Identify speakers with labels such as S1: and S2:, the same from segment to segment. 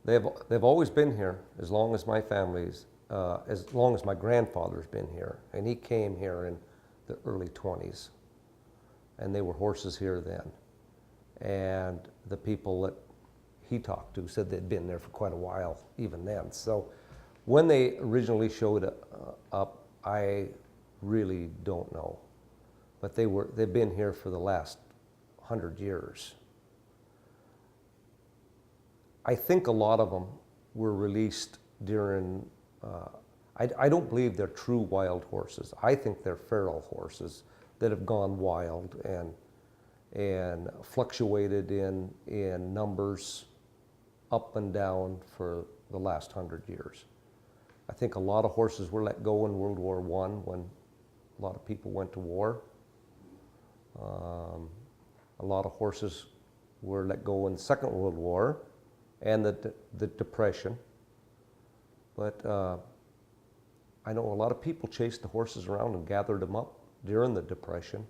S1: They've always been here as long as my family's, as long as my grandfather's been here, and he came here in the early 20s, and they were horses here then. And the people that he talked to said they'd been there for quite a while even then. So when they originally showed up, I really don't know, but they've been here for the last 100 years. I think a lot of them were released during, I don't believe they're true wild horses. I think they're feral horses that have gone wild and fluctuated in numbers up and down for the last 100 years. I think a lot of horses were let go in World War I when a lot of people went to war. A lot of horses were let go in the Second World War and the Depression. But I know a lot of people chased the horses around and gathered them up during the Depression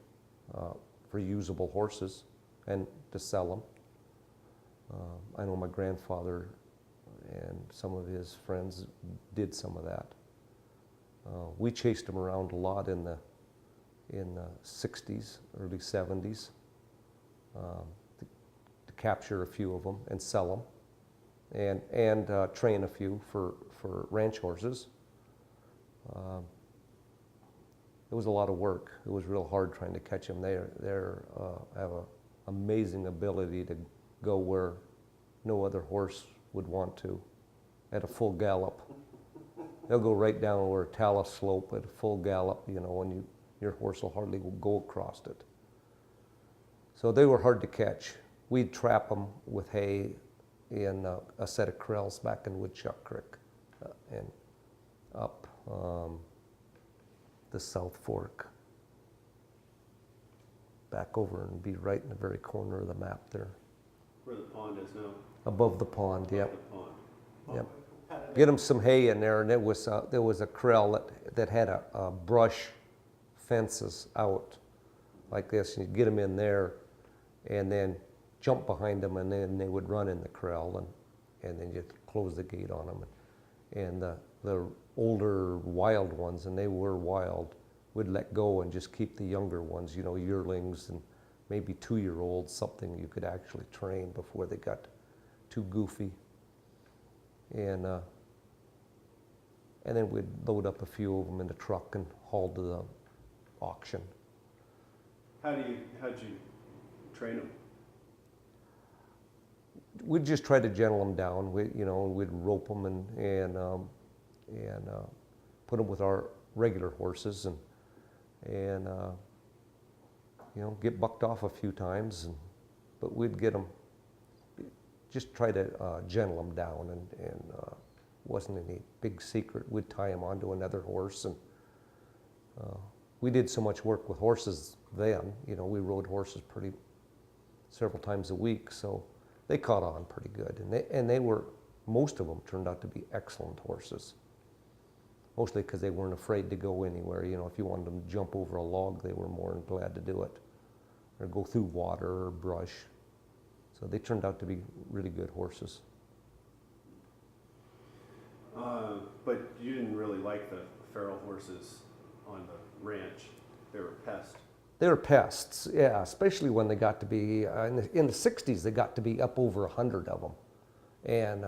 S1: for usable horses and to sell them. I know my grandfather and some of his friends did some of that. We chased them around a lot in the 60s, early 70s, to capture a few of them and sell them, and train a few for ranch horses. It was a lot of work. It was real hard trying to catch them. They have an amazing ability to go where no other horse would want to at a full gallop. They'll go right down over a talus slope at a full gallop, you know, and your horse will hardly go across it. So they were hard to catch. We'd trap them with hay in a set of corrals back in Woodchuck Creek and up the South Fork. Back over and be right in the very corner of the map there.
S2: Where the pond is now?
S1: Above the pond, yep.
S2: The pond.
S1: Yep. Get them some hay in there, and there was a corral that had a brush fences out like this, and you get them in there, and then jump behind them, and then they would run in the corral, and then you close the gate on them. And the older wild ones, and they were wild, would let go and just keep the younger ones, you know, yearlings and maybe 2-year-olds, something you could actually train before they got too goofy. And then we'd load up a few of them in the truck and haul to the auction.
S2: How'd you train them?
S1: We'd just try to gentle them down. We'd rope them and put them with our regular horses and get bucked off a few times. But we'd get them, just try to gentle them down, and wasn't any big secret. We'd tie them onto another horse, and we did so much work with horses then. You know, we rode horses several times a week, so they caught on pretty good, and they were, most of them turned out to be excellent horses. Mostly because they weren't afraid to go anywhere. You know, if you wanted them to jump over a log, they were more than glad to do it, or go through water or brush. So they turned out to be really good horses.
S2: But you didn't really like the feral horses on the ranch. They were pests.
S1: They were pests, yeah, especially when they got to be, in the 60s, they got to be up over 100 of them. And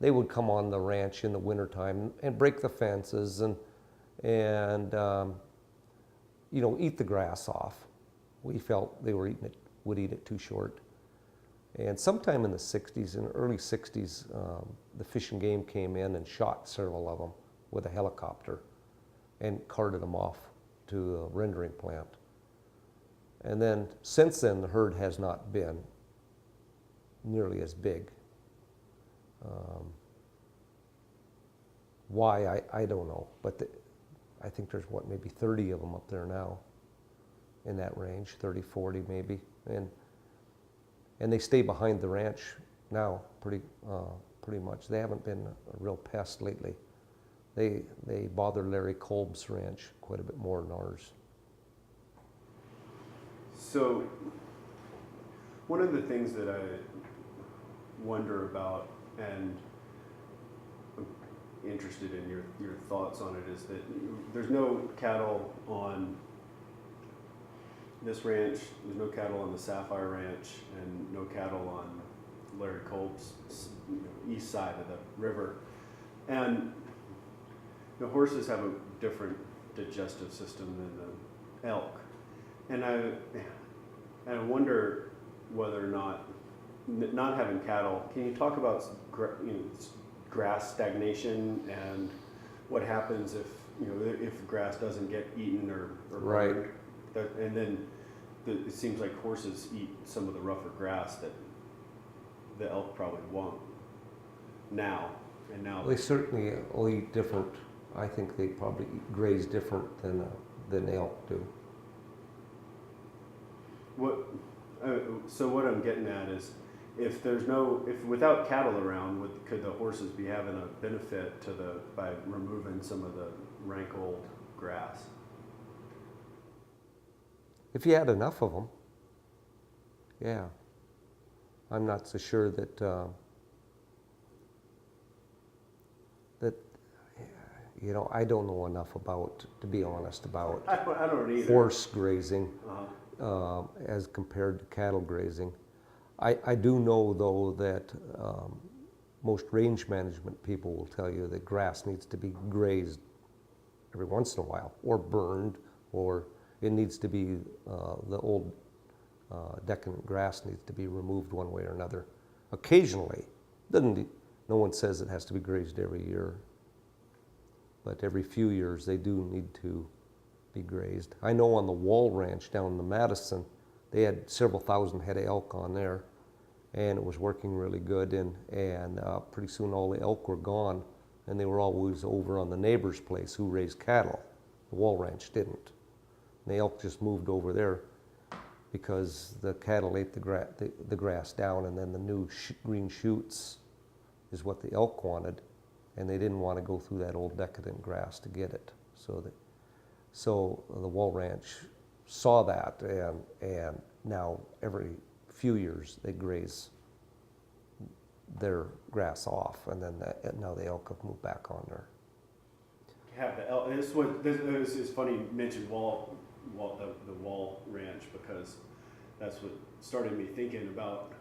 S1: they would come on the ranch in the wintertime and break the fences and eat the grass off. We felt they would eat it too short. And sometime in the 60s, in the early 60s, the Fish and Game came in and shot several of them with a helicopter and carted them off to the rendering plant. And then, since then, the herd has not been nearly as big. Why, I don't know, but I think there's maybe 30 of them up there now in that range, 30, 40 maybe. And they stay behind the ranch now pretty much. They haven't been a real pest lately. They bother Larry Kolb's ranch quite a bit more than ours.
S2: So, one of the things that I wonder about, and interested in your thoughts on it is that there's no cattle on this ranch, there's no cattle on the Sapphire Ranch, and no cattle on Larry Kolb's east side of the river. And the horses have a different digestive system than the elk. And I wonder whether or not having cattle, can you talk about grass stagnation and what happens if grass doesn't get eaten or
S1: Right.
S2: burned? And then it seems like horses eat some of the rougher grass that the elk probably won't now. And now
S1: They certainly will eat different. I think they probably graze different than elk do.
S2: So what I'm getting at is, if without cattle around, could the horses be having a benefit by removing some of the rank old grass?
S1: If you had enough of them, yeah. I'm not so sure that I don't know enough about, to be honest, about
S2: I don't either.
S1: horse grazing
S2: Uh-huh.
S1: as compared to cattle grazing. I do know, though, that most range management people will tell you that grass needs to be grazed every once in a while, or burned, or it needs to be, the old decadent grass needs to be removed one way or another. Occasionally, no one says it has to be grazed every year, but every few years they do need to be grazed. I know on the Wall Ranch down in the Madison, they had several thousand head of elk on there, and it was working really good, and pretty soon all the elk were gone, and they were always over on the neighbor's place who raised cattle. The Wall Ranch didn't. And the elk just moved over there because the cattle ate the grass down, and then the new green shoots is what the elk wanted, and they didn't want to go through that old decadent grass to get it. So the Wall Ranch saw that, and now every few years they graze their grass off, and then now the elk have moved back on there.
S2: Yeah, the elk. This is funny you mentioned the Wall Ranch, because that's what started me thinking about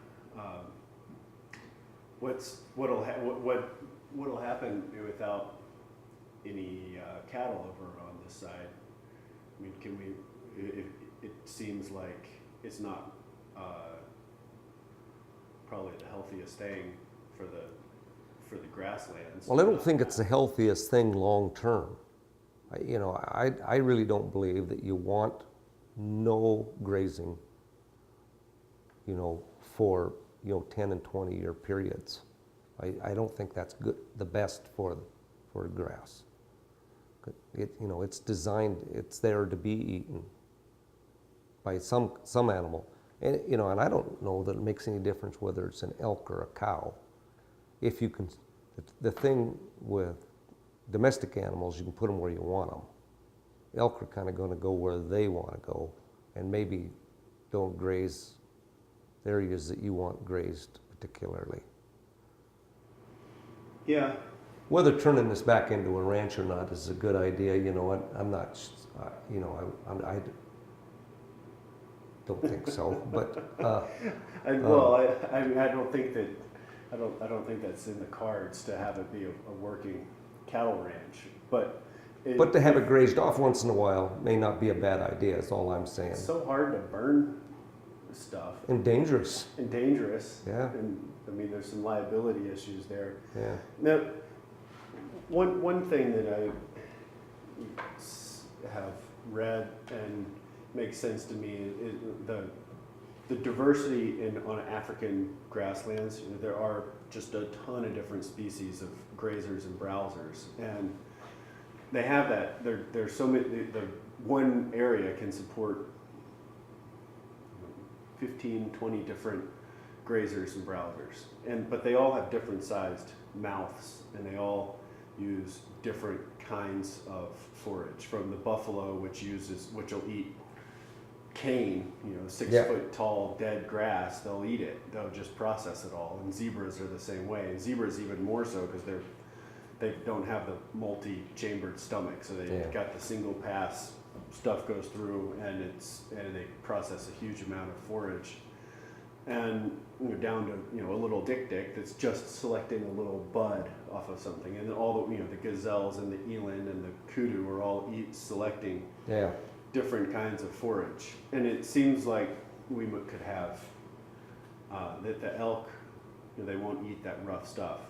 S2: what'll happen without any cattle over on this side. I mean, it seems like it's not probably the healthiest thing for the grasslands.
S1: Well, I don't think it's the healthiest thing long term. I really don't believe that you want no grazing, for 10 and 20-year periods. I don't think that's good, the best for grass. It's designed, it's there to be eaten by some animal. And and I don't know that it makes any difference whether it's an elk or a cow. If you can, the thing with domestic animals, you can put them where you want them. Elk are kind of going to go where they want to go, and maybe don't graze areas that you want grazed particularly.
S2: Yeah.
S1: Whether turning this back into a ranch or not is a good idea. I'm not. I don't think so. But
S2: I don't think that. I don't think that's in the cards to have it be a working cattle ranch. But
S1: to have it grazed off once in a while may not be a bad idea. Is all I'm saying.
S2: It's so hard to burn stuff.
S1: And dangerous.
S2: Yeah. And I mean, there's some liability issues there.
S1: Yeah.
S2: Now, one thing that I have read and makes sense to me is the diversity on African grasslands. There are just a ton of different species of grazers and browsers, and they have that. There's so many. The one area can support 15, 20 different grazers and browsers, but they all have different sized mouths, and they all use different kinds of forage. From the buffalo, which will eat cane, 6 foot tall dead grass, they'll eat it. They'll just process it all. And zebras are the same way. And zebras even more so, because they don't have the multi-chambered stomach, so they've
S1: Yeah.
S2: got the single pass stuff goes through, and they process a huge amount of forage, and down to a little dick that's just selecting a little bud off of something, and then all the the gazelles and the eland and the kudu are all selecting
S1: Yeah.
S2: different kinds of forage, and it seems like we could have that the elk, they won't eat that rough stuff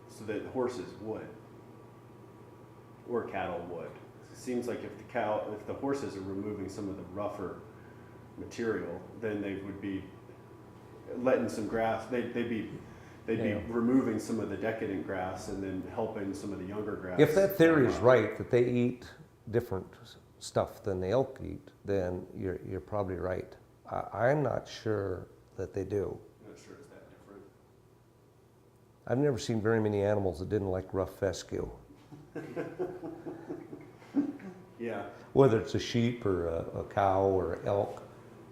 S2: so that the horses would, or cattle would. It seems like if the horses are removing some of the rougher material, then they would be letting some grass. They'd be removing some of the decadent grass and then helping some of the younger grass.
S1: If that theory is right, that they eat different stuff than the elk eat, then you're probably right. I'm not sure that they do.
S2: I'm not sure it's that different.
S1: I've never seen very many animals that didn't like rough fescue.
S2: Yeah.
S1: Whether it's a sheep or a cow or elk,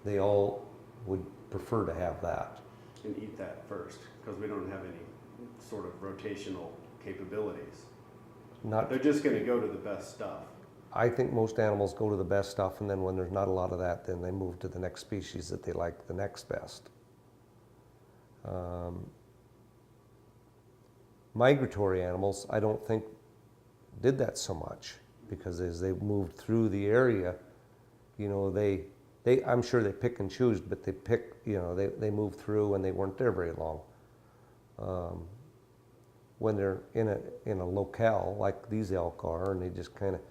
S1: they all would prefer to have that.
S2: And eat that first, because we don't have any sort of rotational capabilities. They're just going to go to the best stuff.
S1: I think most animals go to the best stuff, and then when there's not a lot of that, then they move to the next species that they like the next best. Migratory animals, I don't think did that so much, because as they moved through the area, I'm sure they pick and choose, but they moved through and they weren't there very long. When they're in a locale like these elk are, and they just kind of,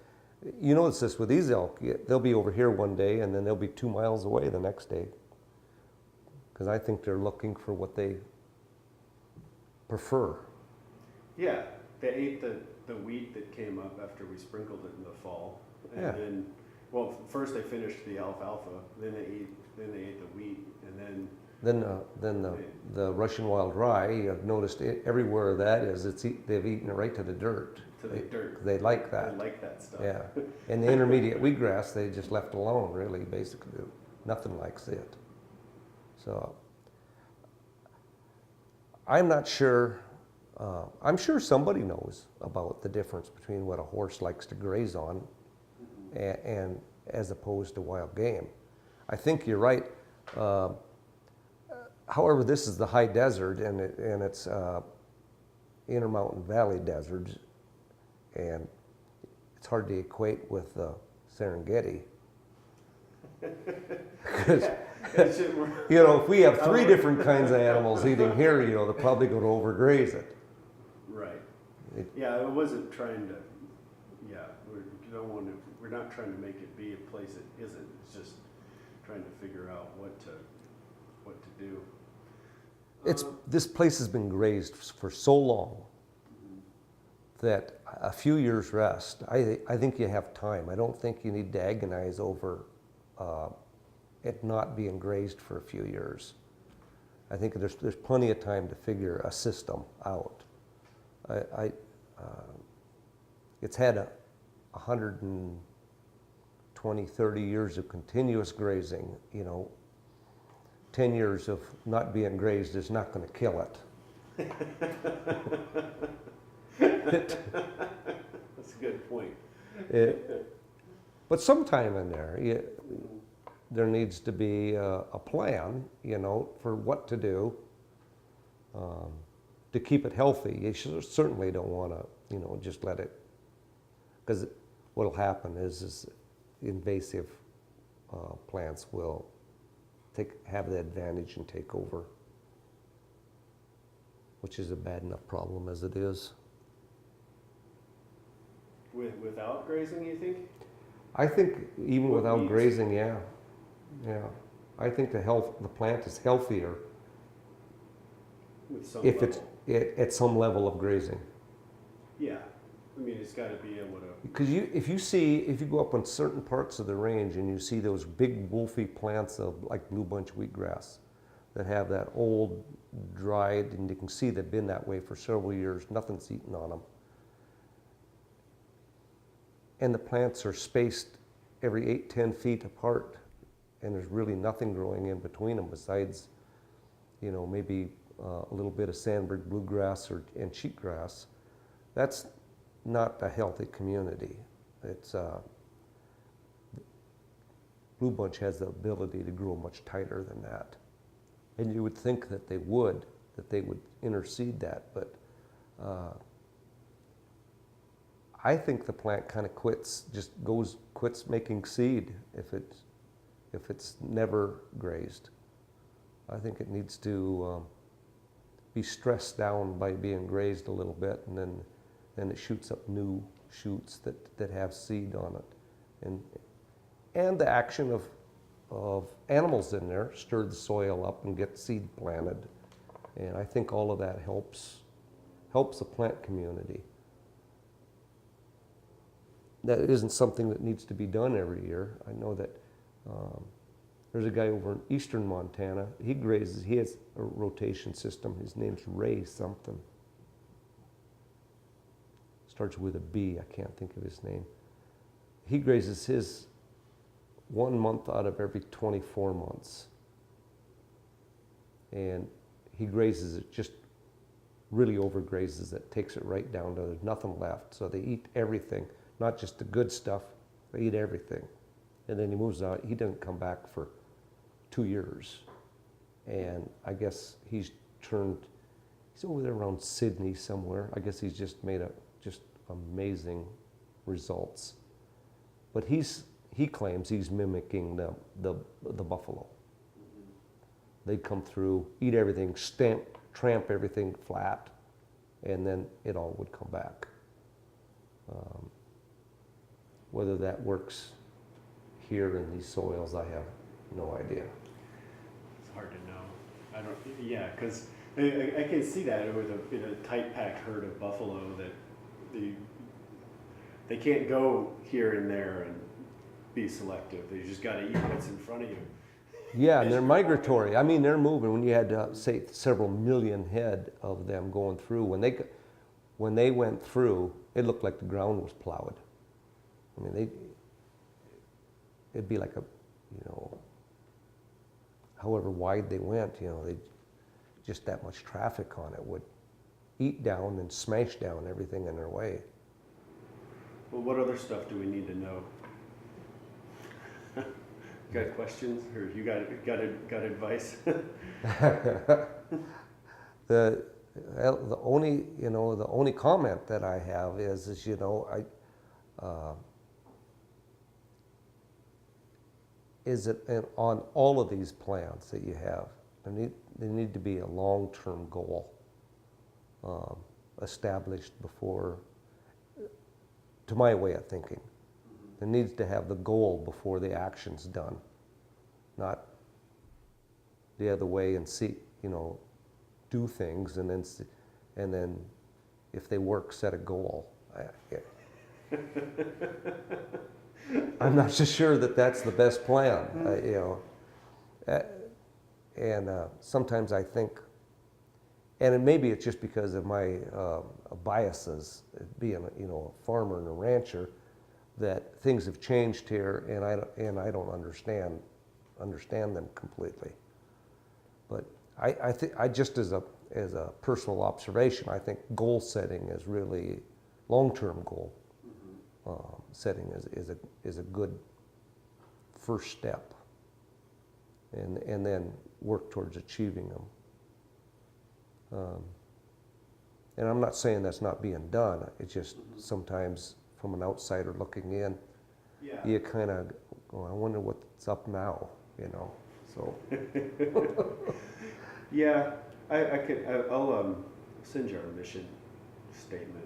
S1: it's this with these elk, they'll be over here one day and then they'll be 2 miles away the next day. Because I think they're looking for what they prefer.
S2: Yeah, they ate the wheat that came up after we sprinkled it in the fall. And
S1: Yeah.
S2: then, first they finished the alfalfa, then they ate the wheat, and then
S1: The Russian wild rye, I've noticed everywhere that is, they've eaten it right to the dirt.
S2: to the dirt.
S1: They like that.
S2: They like that stuff.
S1: Yeah, and the intermediate wheatgrass, they just left alone, really, basically. Nothing likes it. So, I'm not sure, I'm sure somebody knows about the difference between what a horse likes to graze on and as opposed to wild game. I think you're right. However, this is the high desert, and it's Intermountain Valley desert, and it's hard to equate with the Serengeti. Because, if we have 3 different kinds of animals eating here, they're probably going to overgraze it.
S2: Right. Yeah, I wasn't trying to. Yeah, we're not trying to make it be a place it isn't. It's just trying to figure out what to do.
S1: This place has been grazed for so long that a few years rest, I think you have time. I don't think you need to agonize over it not being grazed for a few years. I think there's plenty of time to figure a system out. It's had 120, 30 years of continuous grazing. 10 years of not being grazed is not going to kill it.
S2: That's a good point.
S1: But sometime in there needs to be a plan, for what to do to keep it healthy. You certainly don't want to, just let it, because what will happen is invasive plants will have the advantage and take over, which is a bad enough problem as it is.
S2: Without grazing, you think?
S1: I think even
S2: What
S1: without
S2: needs-
S1: grazing, yeah. I think the plant is healthier
S2: With some
S1: if
S2: level.
S1: it's at some level of grazing.
S2: Yeah, I mean it's got to be able to.
S1: Because if you go up on certain parts of the range and you see those big wolfy plants of like blue bunch wheatgrass that have that old dried, and you can see they've been that way for several years, nothing's eaten on them. And the plants are spaced every 8-10 feet apart, and there's really nothing growing in between them besides, maybe a little bit of sandbridge bluegrass and cheatgrass. That's not a healthy community. It's Blue Bunch has the ability to grow much tighter than that. And you would think that they would intercede that, but I think the plant kind of quits making seed if it's never grazed. I think it needs to be stressed down by being grazed a little bit, and then it shoots up new shoots that have seed on it, and the action of animals in there stir the soil up and get seed planted, and I think all of that helps the plant community. That isn't something that needs to be done every year. I know that there's a guy over in eastern Montana. He grazes. He has a rotation system. His name's Ray something. Starts with a B. I can't think of his name. He grazes his 1 month out of every 24 months. And he grazes it, just really overgrazes it, takes it right down to there's nothing left. So they eat everything, not just the good stuff, they eat everything. And then he moves out. He doesn't come back for 2 years. And I guess he's over there around Sydney somewhere. I guess he's just made just amazing results. But he claims he's mimicking the buffalo. They come through, eat everything, tramp everything flat, and then it all would come back. Whether that works here in these soils, I have no idea.
S2: It's hard to know. Yeah, because I can see that in a tight-packed herd of buffalo that they can't go here and there and be selective. They just got to eat what's in front of you.
S1: Yeah, and they're migratory. I mean, they're moving. When you had, say, several million head of them going through, when they went through, it looked like the ground was plowed. I mean, it'd be like however wide they went, they just that much traffic on it would eat down and smash down everything in their way.
S2: Well, what other stuff do we need to know? Got questions, or you got advice?
S1: The only comment that I have is is it on all of these plans that you have, there need to be a long-term goal established before, to my way of thinking. There needs to have the goal before the action's done, not the other way and do things and then if they work, set a goal. I'm not so sure that that's the best plan, and sometimes I think, and maybe it's just because of my biases, being a farmer and a rancher, that things have changed here, and I don't understand them completely. But I think just as a personal observation, I think goal setting is really long-term goal setting is a good first step, and then work towards achieving them. And I'm not saying that's not being done. It's just sometimes from an outsider looking in, you kind of go, I wonder what's up now, So.
S2: Yeah, I'll send you our mission statement.